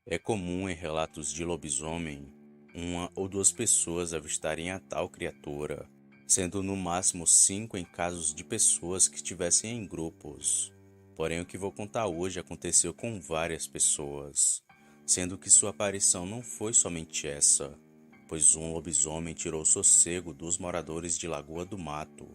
É comum em relatos de lobisomem uma ou duas pessoas avistarem a tal criatura, sendo no máximo 5 em casos de pessoas que estivessem em grupos. Porém, o que vou contar hoje aconteceu com várias pessoas, sendo que sua aparição não foi somente essa, pois um lobisomem tirou o sossego dos moradores de Lagoa do Mato,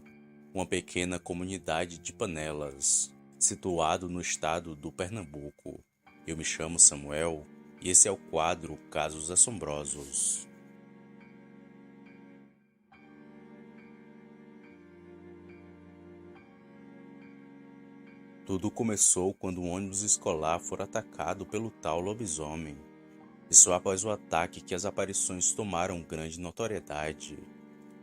uma pequena comunidade de Panelas, situado no estado do Pernambuco. Eu me chamo Samuel e esse é o quadro Casos Assombrosos. Tudo começou quando um ônibus escolar foi atacado pelo tal lobisomem. E só após o ataque que as aparições tomaram grande notoriedade.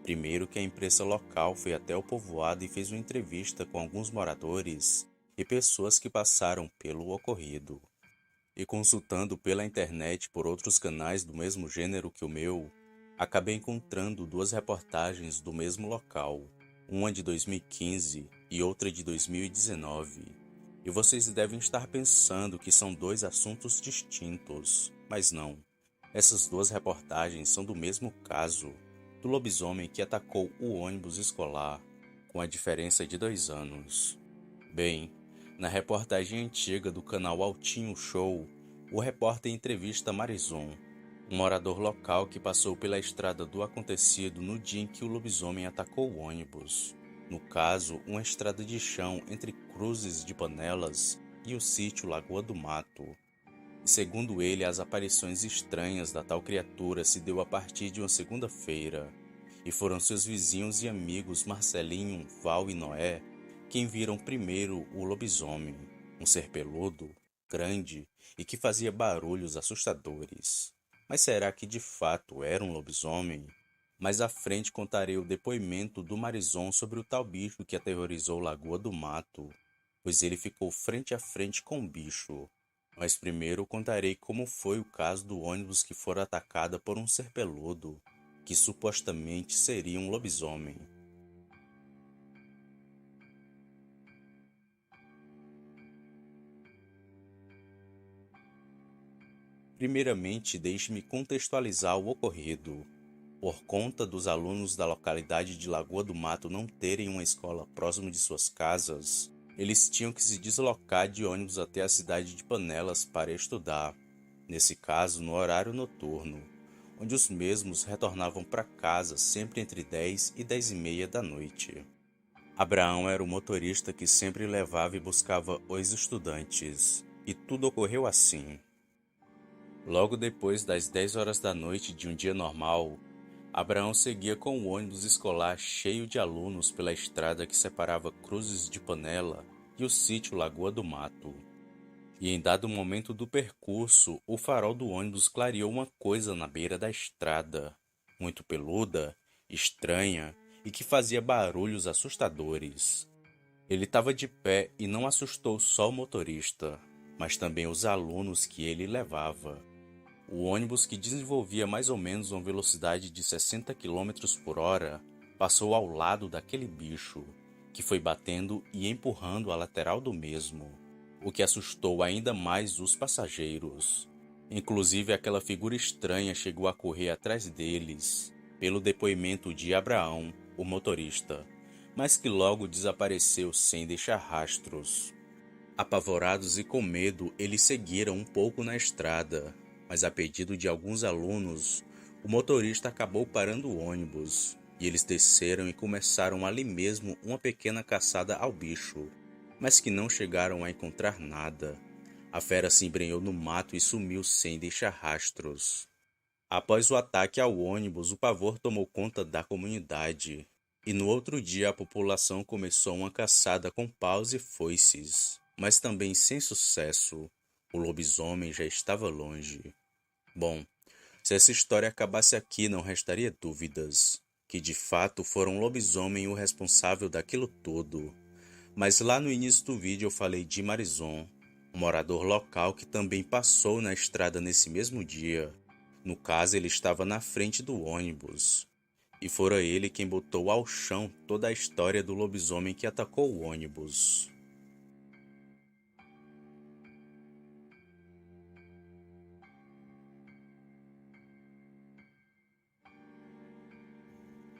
Primeiro que a imprensa local foi até o povoado e fez uma entrevista com alguns moradores e pessoas que passaram pelo ocorrido. E consultando pela internet por outros canais do mesmo gênero que o meu, acabei encontrando duas reportagens do mesmo local, uma de 2015 e outra de 2019. E vocês devem estar pensando que são dois assuntos distintos, mas não. Essas duas reportagens são do mesmo caso, do lobisomem que atacou o ônibus escolar, com a diferença de 2 anos. Bem, na reportagem antiga do canal Altinho Show, o repórter entrevista Marizon, um morador local que passou pela estrada do acontecido no dia em que o lobisomem atacou o ônibus. No caso, uma estrada de chão entre Cruzes de Panelas e o sítio Lagoa do Mato. E segundo ele, as aparições estranhas da tal criatura se deu a partir de uma segunda-feira, e foram seus vizinhos e amigos Marcelinho, Val e Noé quem viram primeiro o lobisomem, um ser peludo, grande e que fazia barulhos assustadores. Mas será que de fato era um lobisomem? Mais à frente contarei o depoimento do Marizon sobre o tal bicho que aterrorizou Lagoa do Mato, pois ele ficou frente a frente com o bicho. Mas primeiro contarei como foi o caso do ônibus que fora atacado por um ser peludo, que supostamente seria um lobisomem. Primeiramente, deixe-me contextualizar o ocorrido. Por conta dos alunos da localidade de Lagoa do Mato não terem uma escola próximo de suas casas, eles tinham que se deslocar de ônibus até a cidade de Panelas para estudar, nesse caso no horário noturno, onde os mesmos retornavam para casa sempre entre 10 e 10:30 da noite. Abraão era o motorista que sempre levava e buscava os estudantes, e tudo ocorreu assim. Logo depois das 10 horas da noite de um dia normal, Abraão seguia com o ônibus escolar cheio de alunos pela estrada que separava Cruzes de Panela e o sítio Lagoa do Mato. E em dado momento do percurso, o farol do ônibus clareou uma coisa na beira da estrada, muito peluda, estranha e que fazia barulhos assustadores. Ele estava de pé e não assustou só o motorista, mas também os alunos que ele levava. O ônibus, que desenvolvia mais ou menos uma velocidade de 60 quilômetros por hora, passou ao lado daquele bicho, que foi batendo e empurrando a lateral do mesmo, o que assustou ainda mais os passageiros. Inclusive, aquela figura estranha chegou a correr atrás deles, pelo depoimento de Abraão, o motorista, mas que logo desapareceu sem deixar rastros. Apavorados e com medo, eles seguiram um pouco na estrada, mas a pedido de alguns alunos, o motorista acabou parando o ônibus, e eles desceram e começaram ali mesmo uma pequena caçada ao bicho, mas que não chegaram a encontrar nada. A fera se embrenhou no mato e sumiu sem deixar rastros. Após o ataque ao ônibus, o pavor tomou conta da comunidade, e no outro dia a população começou uma caçada com paus e foices, mas também sem sucesso. O lobisomem já estava longe. Bom, se essa história acabasse aqui, não restaria dúvidas que de fato foram o lobisomem o responsável daquilo tudo. Mas lá no início do vídeo eu falei de Marizon, um morador local que também passou na estrada nesse mesmo dia. No caso, ele estava na frente do ônibus. E fora ele quem botou ao chão toda a história do lobisomem que atacou o ônibus.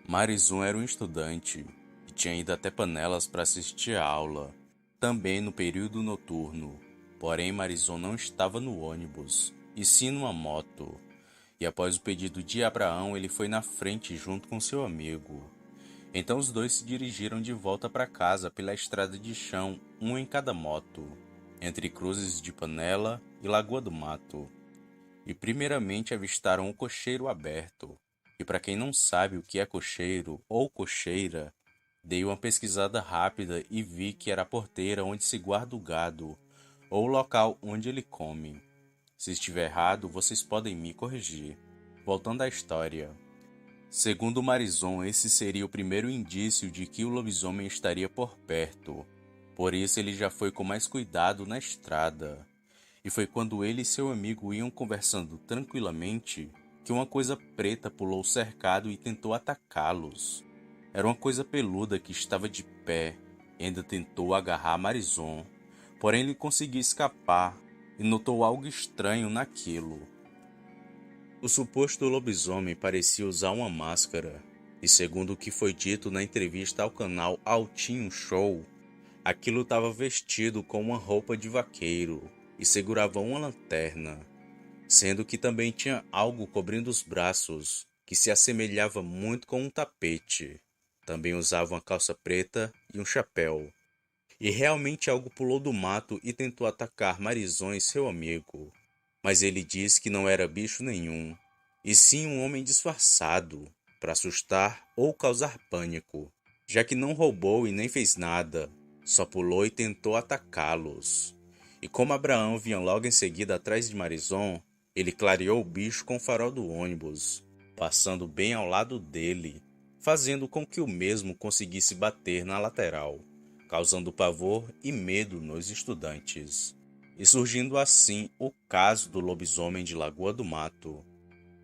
Marizum era um estudante e tinha ido até Panelas para assistir a aula, também no período noturno. Porém, Marizum não estava no ônibus, e sim numa moto. E após o pedido de Abraão, ele foi na frente junto com seu amigo. Então os dois se dirigiram de volta para casa pela estrada de chão, um em cada moto, entre Cruzes de Panela e Lagoa do Mato. E primeiramente avistaram o cocheiro aberto. E para quem não sabe o que é cocheiro ou cocheira, dei uma pesquisada rápida e vi que era a porteira onde se guarda o gado, ou o local onde ele come. Se estiver errado, vocês podem me corrigir. Voltando à história. Segundo Marizon, esse seria o primeiro indício de que o lobisomem estaria por perto. Por isso ele já foi com mais cuidado na estrada. E foi quando ele e seu amigo iam conversando tranquilamente que uma coisa preta pulou o cercado e tentou atacá-los. Era uma coisa peluda que estava de pé e ainda tentou agarrar Marizon. Porém ele conseguiu escapar e notou algo estranho naquilo. O suposto lobisomem parecia usar uma máscara, e segundo o que foi dito na entrevista ao canal Altinho Show, aquilo estava vestido com uma roupa de vaqueiro e segurava uma lanterna, sendo que também tinha algo cobrindo os braços, que se assemelhava muito com um tapete. Também usava uma calça preta e um chapéu. E realmente algo pulou do mato e tentou atacar Marizon e seu amigo. Mas ele disse que não era bicho nenhum, e sim um homem disfarçado, para assustar ou causar pânico, já que não roubou e nem fez nada, só pulou e tentou atacá-los. E como Abraão vinha logo em seguida atrás de Marizon, ele clareou o bicho com o farol do ônibus, passando bem ao lado dele, fazendo com que o mesmo conseguisse bater na lateral, causando pavor e medo nos estudantes. E surgindo assim o caso do lobisomem de Lagoa do Mato.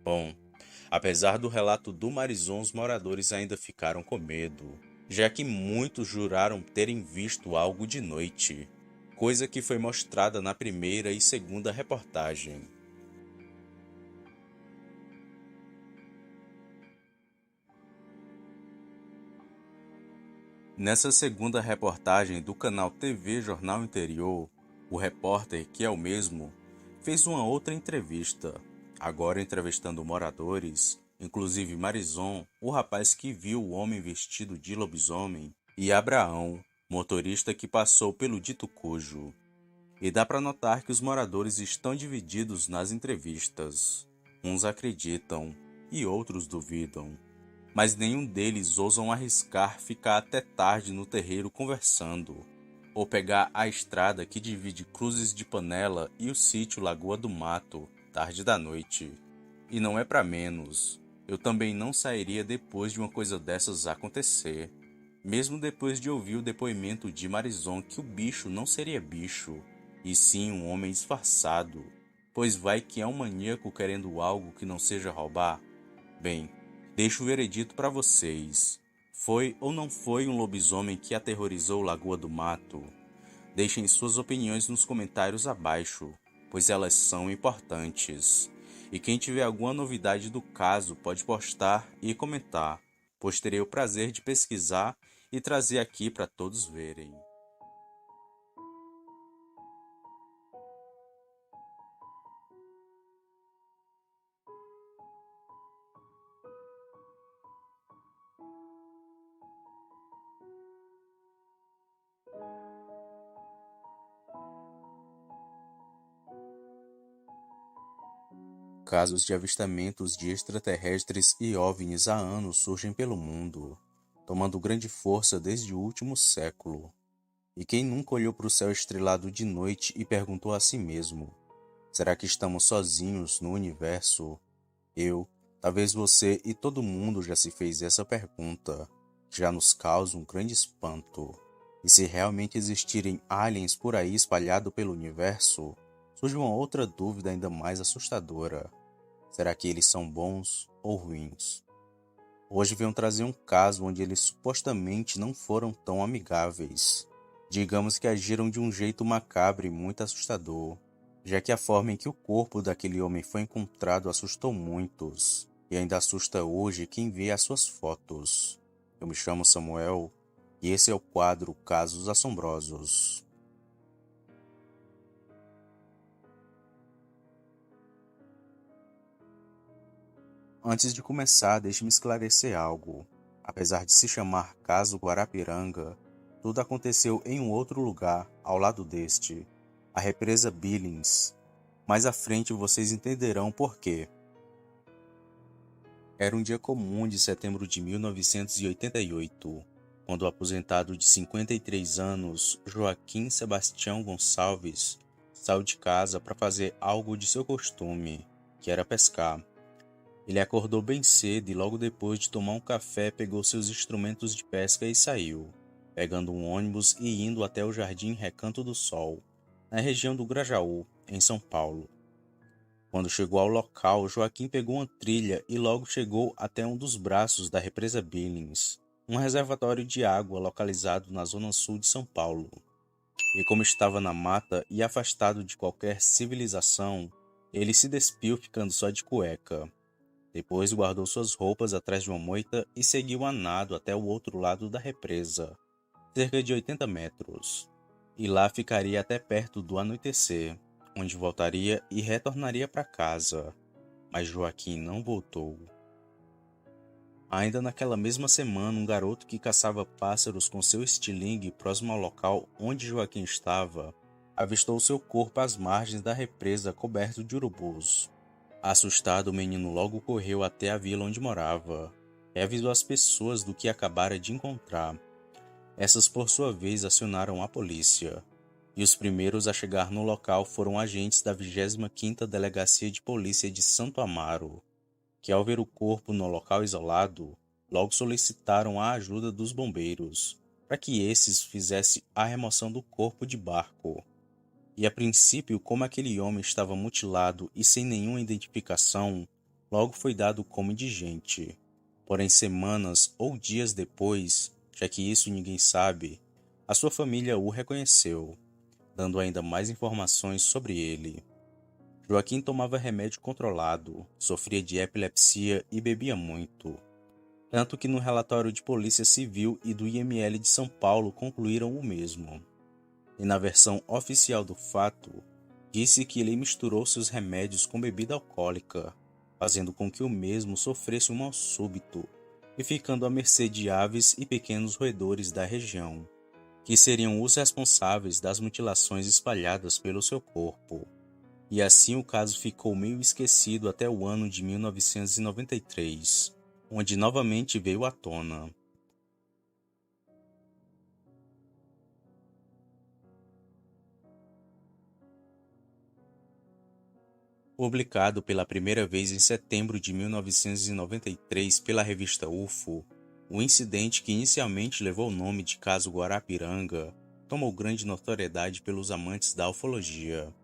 Bom, apesar do relato do Marizon, os moradores ainda ficaram com medo, já que muitos juraram terem visto algo de noite, coisa que foi mostrada na primeira e segunda reportagem. Nessa segunda reportagem do canal TV Jornal Interior, o repórter, que é o mesmo, fez uma outra entrevista, agora entrevistando moradores, inclusive Marizon, o rapaz que viu o homem vestido de lobisomem, e Abraão, motorista que passou pelo dito cujo. E dá para notar que os moradores estão divididos nas entrevistas. Uns acreditam e outros duvidam. Mas nenhum deles ousam arriscar ficar até tarde no terreiro conversando, ou pegar a estrada que divide Cruzes de Panela e o sítio Lagoa do Mato, tarde da noite. E não é para menos, eu também não sairia depois de uma coisa dessas acontecer, mesmo depois de ouvir o depoimento de Marizon que o bicho não seria bicho, e sim um homem disfarçado, pois vai que é um maníaco querendo algo que não seja roubar. Bem, deixo o veredito para vocês. Foi ou não foi um lobisomem que aterrorizou Lagoa do Mato? Deixem suas opiniões nos comentários abaixo, pois elas são importantes. E quem tiver alguma novidade do caso pode postar e comentar, pois terei o prazer de pesquisar e trazer aqui para todos verem. Casos de avistamentos de extraterrestres e OVNIs há anos surgem pelo mundo, tomando grande força desde o último século. E quem nunca olhou para o céu estrelado de noite e perguntou a si mesmo: será que estamos sozinhos no universo? Eu, talvez você e todo mundo já se fez essa pergunta, que já nos causa um grande espanto. E se realmente existirem aliens por aí espalhados pelo universo, surge uma outra dúvida ainda mais assustadora. Será que eles são bons ou ruins? Hoje venho trazer um caso onde eles supostamente não foram tão amigáveis. Digamos que agiram de um jeito macabro e muito assustador, já que a forma em que o corpo daquele homem foi encontrado assustou muitos. e ainda assusta hoje quem vê as suas fotos. Eu me chamo Samuel e esse é o quadro Casos Assombrosos. Antes de começar, deixe-me esclarecer algo. Apesar de se chamar Caso Guarapiranga, tudo aconteceu em um outro lugar, ao lado deste, a represa Billings. Mais à frente vocês entenderão por quê. Era um dia comum de setembro de 1988, quando o aposentado de 53 anos, Joaquim Sebastião Gonçalves, saiu de casa para fazer algo de seu costume, que era pescar. Ele acordou bem cedo e logo depois de tomar um café pegou seus instrumentos de pesca e saiu, pegando um ônibus e indo até o Jardim Recanto do Sol, na região do Grajaú, em São Paulo. Quando chegou ao local, Joaquim pegou uma trilha e logo chegou até um dos braços da represa Billings, um reservatório de água localizado na zona sul de São Paulo. E como estava na mata e afastado de qualquer civilização, ele se despiu ficando só de cueca. Depois guardou suas roupas atrás de uma moita e seguiu a nado até o outro lado da represa, cerca de 80 metros. E lá ficaria até perto do anoitecer, onde voltaria e retornaria para casa. Mas Joaquim não voltou. Ainda naquela mesma semana, um garoto que caçava pássaros com seu estilingue próximo ao local onde Joaquim estava, avistou seu corpo às margens da represa coberto de urubus. Assustado, o menino logo correu até a vila onde morava e avisou as pessoas do que acabara de encontrar. Essas, por sua vez, acionaram a polícia. E os primeiros a chegar no local foram agentes da 25ª Delegacia de Polícia de Santo Amaro, que ao ver o corpo no local isolado, logo solicitaram a ajuda dos bombeiros, para que esses fizessem a remoção do corpo de barco. E a princípio, como aquele homem estava mutilado e sem nenhuma identificação, logo foi dado como indigente. Porém, semanas ou dias depois, já que isso ninguém sabe, a sua família o reconheceu, dando ainda mais informações sobre ele. Joaquim tomava remédio controlado, sofria de epilepsia e bebia muito. Tanto que no relatório de Polícia Civil e do IML de São Paulo concluíram o mesmo. E na versão oficial do fato, disse que ele misturou seus remédios com bebida alcoólica, fazendo com que o mesmo sofresse um mal súbito e ficando à mercê de aves e pequenos roedores da região, que seriam os responsáveis das mutilações espalhadas pelo seu corpo. E assim o caso ficou meio esquecido até o ano de 1993, onde novamente veio à tona. Publicado pela primeira vez em setembro de 1993 pela revista UFO, o incidente que inicialmente levou o nome de Caso Guarapiranga tomou grande notoriedade pelos amantes da ufologia,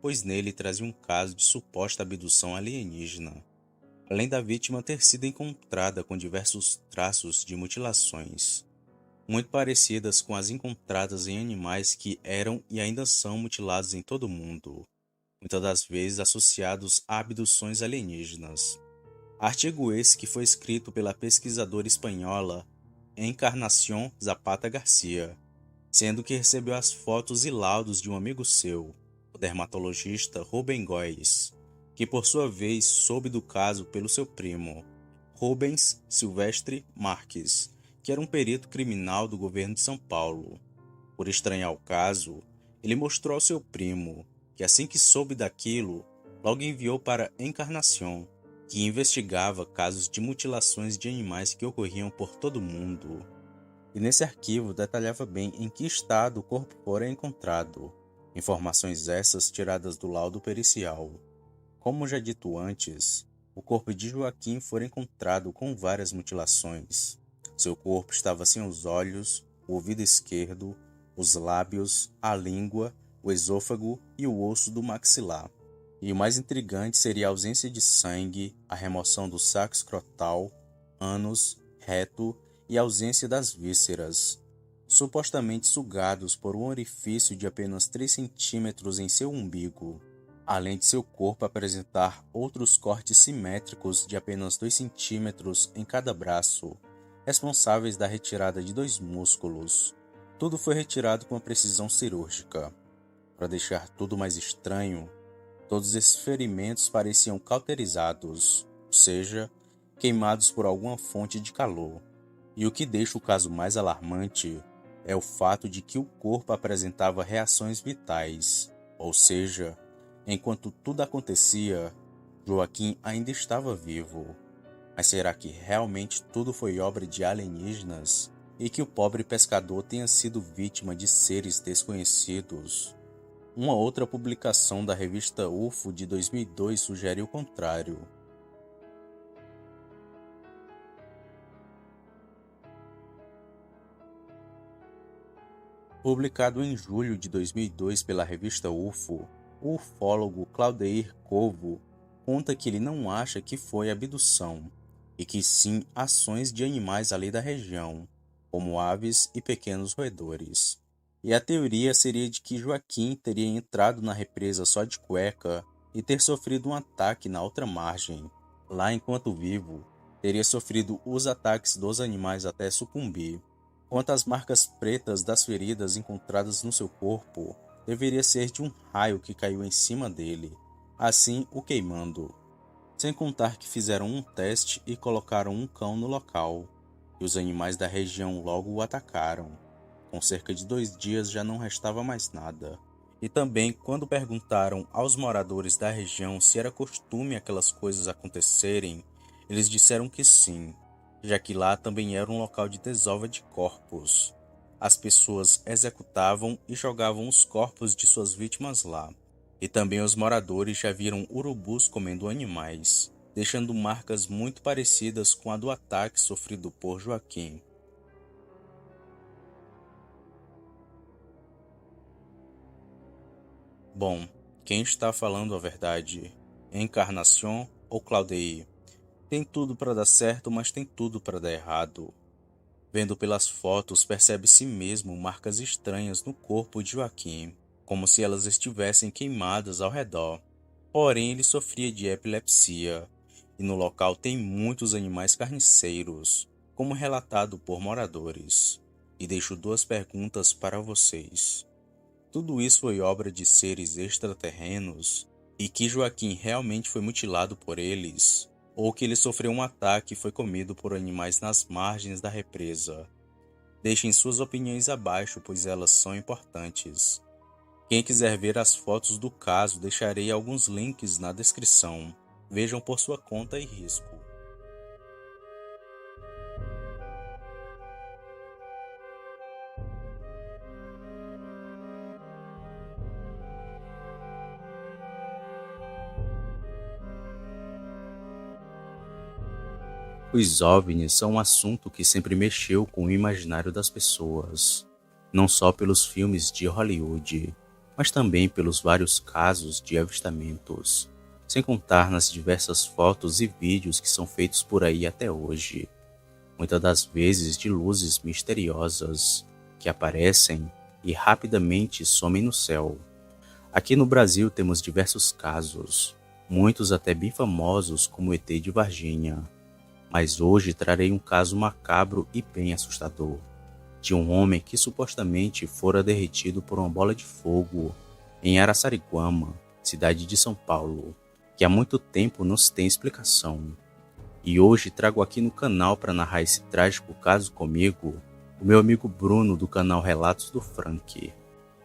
pois nele trazia um caso de suposta abdução alienígena, além da vítima ter sido encontrada com diversos traços de mutilações, muito parecidas com as encontradas em animais que eram e ainda são mutilados em todo o mundo, muitas das vezes associados a abduções alienígenas. Artigo esse que foi escrito pela pesquisadora espanhola Encarnación Zapata Garcia, sendo que recebeu as fotos e laudos de um amigo seu, o dermatologista Rubem Góes, que por sua vez soube do caso pelo seu primo, Rubens Silvestre Marques, que era um perito criminal do governo de São Paulo. Por estranhar o caso, ele mostrou ao seu primo, que assim que soube daquilo, logo enviou para Encarnación, que investigava casos de mutilações de animais que ocorriam por todo o mundo. E nesse arquivo detalhava bem em que estado o corpo fora encontrado, informações essas tiradas do laudo pericial. Como já dito antes, o corpo de Joaquim fora encontrado com várias mutilações. Seu corpo estava sem os olhos, o ouvido esquerdo, os lábios, a língua, o esôfago e o osso do maxilar. E o mais intrigante seria a ausência de sangue, a remoção do saco escrotal, ânus, reto e a ausência das vísceras, supostamente sugados por um orifício de apenas 3 centímetros em seu umbigo. além de seu corpo apresentar outros cortes simétricos de apenas 2 centímetros em cada braço, responsáveis da retirada de 2 músculos. Tudo foi retirado com uma precisão cirúrgica. Para deixar tudo mais estranho, todos esses ferimentos pareciam cauterizados, ou seja, queimados por alguma fonte de calor. E o que deixa o caso mais alarmante é o fato de que o corpo apresentava reações vitais, ou seja, enquanto tudo acontecia, Joaquim ainda estava vivo. Mas será que realmente tudo foi obra de alienígenas e que o pobre pescador tenha sido vítima de seres desconhecidos? Uma outra publicação da revista UFO de 2002 sugere o contrário. Publicado em julho de 2002 pela revista UFO, o ufólogo Claudeir Covo conta que ele não acha que foi abdução, e que sim ações de animais ali da região, como aves e pequenos roedores. E a teoria seria de que Joaquim teria entrado na represa só de cueca e ter sofrido um ataque na outra margem. Lá, enquanto vivo, teria sofrido os ataques dos animais até sucumbir. Quanto às marcas pretas das feridas encontradas no seu corpo, deveria ser de um raio que caiu em cima dele, assim o queimando. Sem contar que fizeram um teste e colocaram um cão no local, e os animais da região logo o atacaram. Com cerca de 2 dias já não restava mais nada. E também, quando perguntaram aos moradores da região se era costume aquelas coisas acontecerem, eles disseram que sim, já que lá também era um local de desova de corpos. As pessoas executavam e jogavam os corpos de suas vítimas lá. E também os moradores já viram urubus comendo animais, deixando marcas muito parecidas com a do ataque sofrido por Joaquim. Bom, quem está falando a verdade? Encarnação ou Claudeir? Tem tudo para dar certo, mas tem tudo para dar errado. Vendo pelas fotos, percebe-se mesmo marcas estranhas no corpo de Joaquim, como se elas estivessem queimadas ao redor. Porém, ele sofria de epilepsia, e no local tem muitos animais carniceiros, como relatado por moradores. E deixo 2 perguntas para vocês. Tudo isso foi obra de seres extraterrenos? E que Joaquim realmente foi mutilado por eles? Ou que ele sofreu um ataque e foi comido por animais nas margens da represa? Deixem suas opiniões abaixo, pois elas são importantes. Quem quiser ver as fotos do caso, deixarei alguns links na descrição. Vejam por sua conta e risco. Os OVNIs são um assunto que sempre mexeu com o imaginário das pessoas, não só pelos filmes de Hollywood, mas também pelos vários casos de avistamentos, sem contar nas diversas fotos e vídeos que são feitos por aí até hoje, muitas das vezes de luzes misteriosas que aparecem e rapidamente somem no céu. Aqui no Brasil temos diversos casos, muitos até bem famosos como o ET de Varginha. Mas hoje trarei um caso macabro e bem assustador, de um homem que supostamente fora derretido por uma bola de fogo em Araçariguama, cidade de São Paulo, que há muito tempo não se tem explicação. E hoje trago aqui no canal para narrar esse trágico caso comigo, o meu amigo Bruno do canal Relatos do Frank.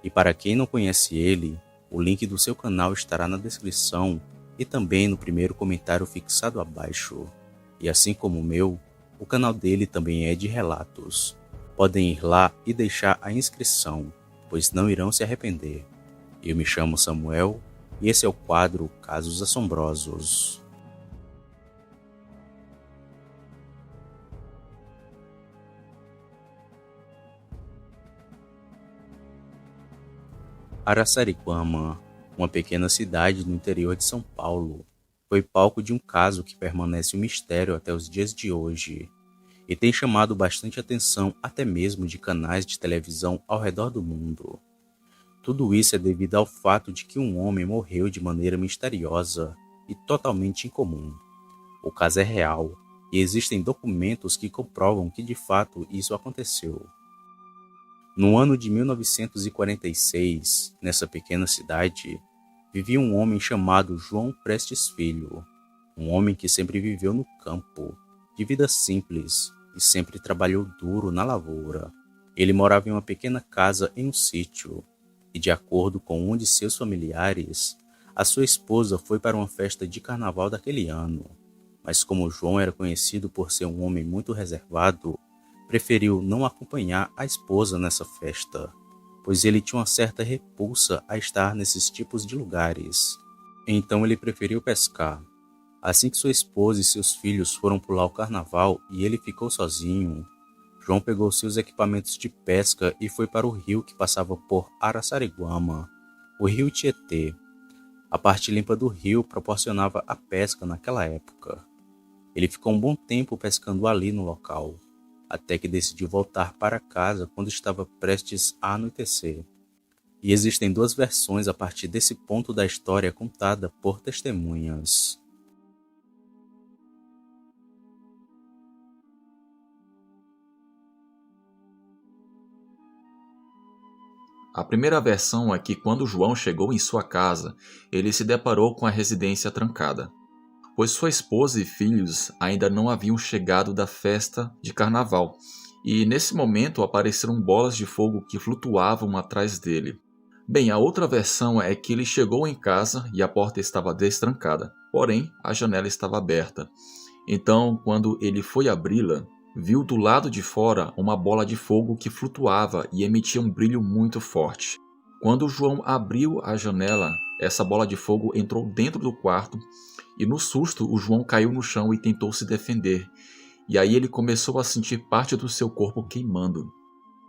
E para quem não conhece ele, o link do seu canal estará na descrição e também no primeiro comentário fixado abaixo. E assim como o meu, o canal dele também é de relatos. Podem ir lá e deixar a inscrição, pois não irão se arrepender. Eu me chamo Samuel e esse é o quadro Casos Assombrosos. Araçariguama, uma pequena cidade no interior de São Paulo, foi palco de um caso que permanece um mistério até os dias de hoje e tem chamado bastante atenção até mesmo de canais de televisão ao redor do mundo. Tudo isso é devido ao fato de que um homem morreu de maneira misteriosa e totalmente incomum. O caso é real e existem documentos que comprovam que de fato isso aconteceu. No ano de 1946, nessa pequena cidade, vivia um homem chamado João Prestes Filho, um homem que sempre viveu no campo, de vida simples e sempre trabalhou duro na lavoura. Ele morava em uma pequena casa em um sítio, e de acordo com um de seus familiares, a sua esposa foi para uma festa de carnaval daquele ano. Mas como João era conhecido por ser um homem muito reservado, preferiu não acompanhar a esposa nessa festa, pois ele tinha uma certa repulsa a estar nesses tipos de lugares. Então ele preferiu pescar. Assim que sua esposa e seus filhos foram pular o carnaval e ele ficou sozinho, João pegou seus equipamentos de pesca e foi para o rio que passava por Araçariguama, o rio Tietê. A parte limpa do rio proporcionava a pesca naquela época. Ele ficou um bom tempo pescando ali no local, até que decidiu voltar para casa quando estava prestes a anoitecer. E existem duas versões a partir desse ponto da história contada por testemunhas. A primeira versão é que quando João chegou em sua casa, ele se deparou com a residência trancada, pois sua esposa e filhos ainda não haviam chegado da festa de carnaval, e nesse momento apareceram bolas de fogo que flutuavam atrás dele. Bem, a outra versão é que ele chegou em casa e a porta estava destrancada, porém a janela estava aberta. Então, quando ele foi abri-la, viu do lado de fora uma bola de fogo que flutuava e emitia um brilho muito forte. Quando João abriu a janela, essa bola de fogo entrou dentro do quarto e no susto o João caiu no chão e tentou se defender. E aí ele começou a sentir parte do seu corpo queimando.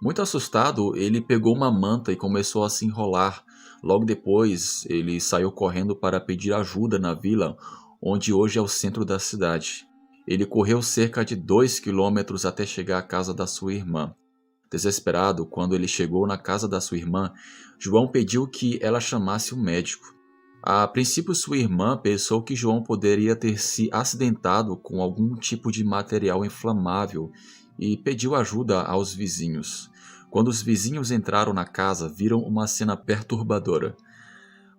Muito assustado, ele pegou uma manta e começou a se enrolar. Logo depois, ele saiu correndo para pedir ajuda na vila, onde hoje é o centro da cidade. Ele correu cerca de 2 quilômetros até chegar à casa da sua irmã. Desesperado, quando ele chegou na casa da sua irmã, João pediu que ela chamasse um médico. A princípio, sua irmã pensou que João poderia ter se acidentado com algum tipo de material inflamável e pediu ajuda aos vizinhos. Quando os vizinhos entraram na casa, viram uma cena perturbadora.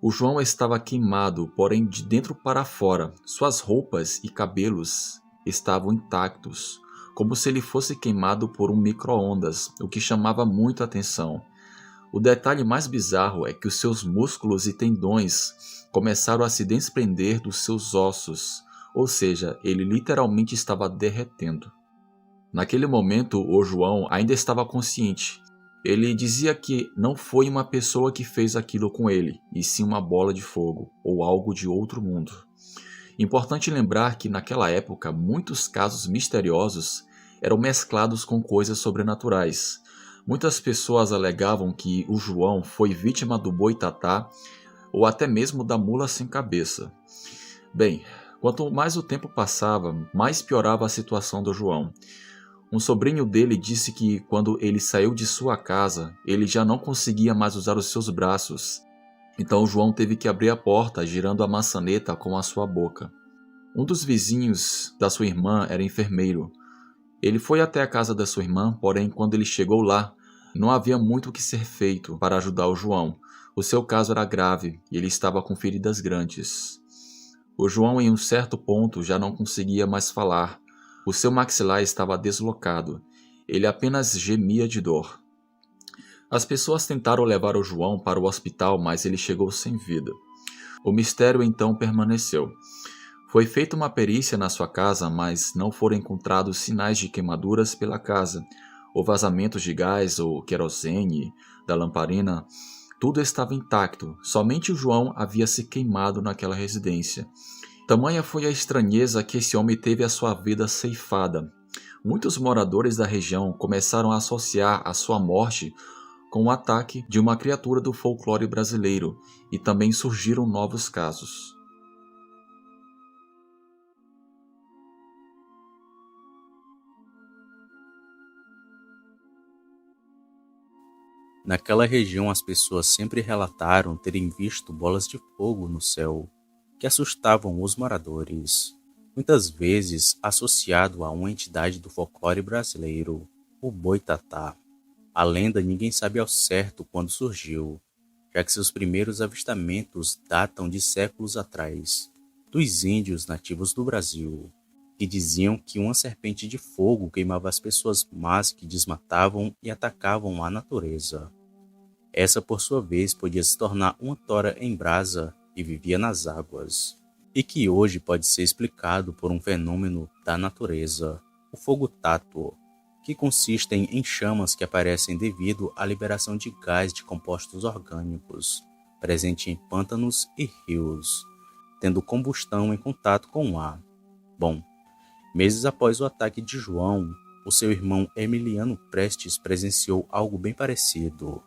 O João estava queimado, porém de dentro para fora. Suas roupas e cabelos estavam intactos, como se ele fosse queimado por um micro-ondas, o que chamava muito a atenção. O detalhe mais bizarro é que os seus músculos e tendões começaram a se desprender dos seus ossos, ou seja, ele literalmente estava derretendo. Naquele momento, o João ainda estava consciente. Ele dizia que não foi uma pessoa que fez aquilo com ele, e sim uma bola de fogo, ou algo de outro mundo. Importante lembrar que naquela época, muitos casos misteriosos eram mesclados com coisas sobrenaturais. Muitas pessoas alegavam que o João foi vítima do boitatá ou até mesmo da mula sem cabeça. Bem, quanto mais o tempo passava, mais piorava a situação do João. Um sobrinho dele disse que quando ele saiu de sua casa, ele já não conseguia mais usar os seus braços. Então o João teve que abrir a porta girando a maçaneta com a sua boca. Um dos vizinhos da sua irmã era enfermeiro. Ele foi até a casa da sua irmã, porém quando ele chegou lá, não havia muito o que ser feito para ajudar o João. O seu caso era grave e ele estava com feridas grandes. O João em um certo ponto já não conseguia mais falar. O seu maxilar estava deslocado. Ele apenas gemia de dor. As pessoas tentaram levar o João para o hospital, mas ele chegou sem vida. O mistério então permaneceu. Foi feita uma perícia na sua casa, mas não foram encontrados sinais de queimaduras pela casa, ou vazamentos de gás ou querosene da lamparina. Tudo estava intacto, somente o João havia se queimado naquela residência. Tamanha foi a estranheza que esse homem teve a sua vida ceifada. Muitos moradores da região começaram a associar a sua morte com o ataque de uma criatura do folclore brasileiro, e também surgiram novos casos. Naquela região, as pessoas sempre relataram terem visto bolas de fogo no céu, que assustavam os moradores, muitas vezes associado a uma entidade do folclore brasileiro, o boitatá. A lenda ninguém sabe ao certo quando surgiu, já que seus primeiros avistamentos datam de séculos atrás, dos índios nativos do Brasil, que diziam que uma serpente de fogo queimava as pessoas más que desmatavam e atacavam a natureza. Essa, por sua vez, podia se tornar uma tora em brasa e vivia nas águas, e que hoje pode ser explicado por um fenômeno da natureza, o fogo tátuo, que consistem em chamas que aparecem devido à liberação de gás de compostos orgânicos, presente em pântanos e rios, tendo combustão em contato com o ar. Bom, meses após o ataque de João, o seu irmão Emiliano Prestes presenciou algo bem parecido.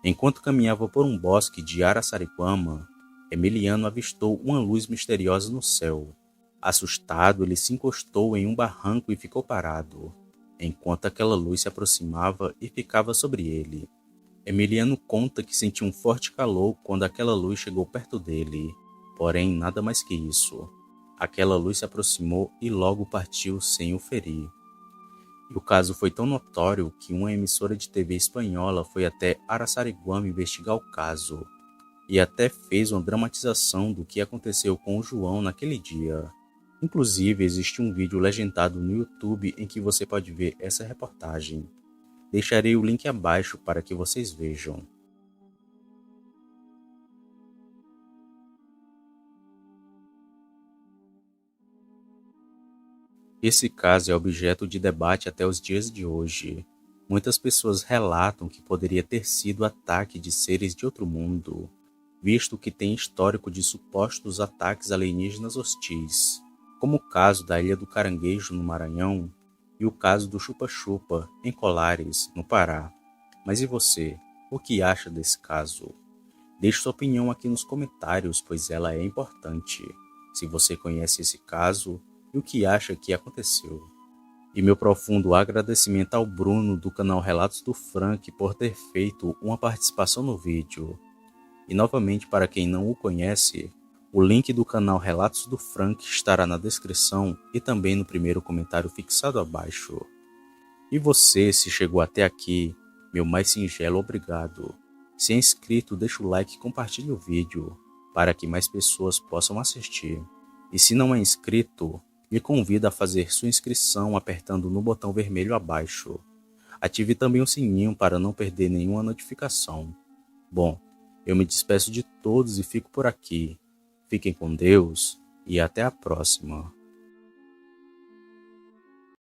Enquanto caminhava por um bosque de Araçariguama, Emiliano avistou uma luz misteriosa no céu. Assustado, ele se encostou em um barranco e ficou parado, enquanto aquela luz se aproximava e ficava sobre ele. Emiliano conta que sentiu um forte calor quando aquela luz chegou perto dele, porém nada mais que isso. Aquela luz se aproximou e logo partiu sem o ferir. E o caso foi tão notório que uma emissora de TV espanhola foi até Araçariguama investigar o caso, e até fez uma dramatização do que aconteceu com o João naquele dia. Inclusive, existe um vídeo legendado no YouTube em que você pode ver essa reportagem. Deixarei o link abaixo para que vocês vejam. Esse caso é objeto de debate até os dias de hoje. Muitas pessoas relatam que poderia ter sido ataque de seres de outro mundo, visto que tem histórico de supostos ataques alienígenas hostis, como o caso da Ilha do Caranguejo, no Maranhão, e o caso do Chupa-Chupa, em Colares, no Pará. Mas e você? O que acha desse caso? Deixe sua opinião aqui nos comentários, pois ela é importante. Se você conhece esse caso e o que acha que aconteceu. E meu profundo agradecimento ao Bruno, do canal Relatos do Frank, por ter feito uma participação no vídeo. E novamente, para quem não o conhece, o link do canal Relatos do Frank estará na descrição e também no primeiro comentário fixado abaixo. E você, se chegou até aqui, meu mais singelo obrigado. Se é inscrito, deixa o like e compartilhe o vídeo, para que mais pessoas possam assistir. E se não é inscrito, me convido a fazer sua inscrição apertando no botão vermelho abaixo. Ative também o sininho para não perder nenhuma notificação. Bom, eu me despeço de todos e fico por aqui. Fiquem com Deus e até a próxima.